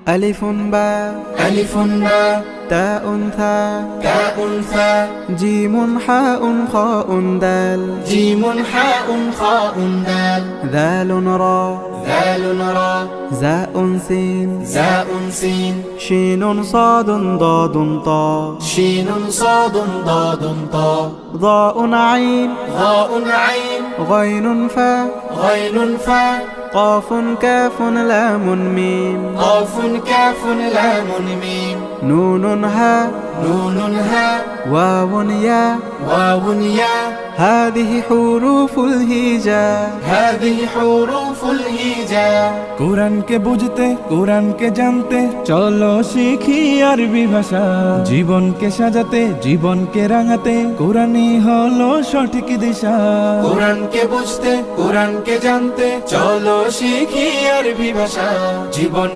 ألف باء ألف باء تاء ثاء تاء ثاء جيم حاء خاء دال جيم حاء خاء دال ذال راء ذال راء زاء سين زاء سين شين صاد ضاد طاء شين صاد ضاد طاء ضاء عين ضاء عين غين فاء غين فاء قاف كاف لام ميم قاف كاف لام ميم نون هاء نون هاء واو ياء واو ياء هذه حروف الهجاء هذه حروف الهجاء কোরআনকে বুঝতে কোরআনকে জানতে চলো শিখি আরবি ভাষা জীবনকে সাজাতে জীবনকে রাঙাতে কোরআনই হলো সঠিক দিশা কোরআনকে বুঝতে কোরআনকে জানতে চলো শিখি আরবি ভাষা জীবন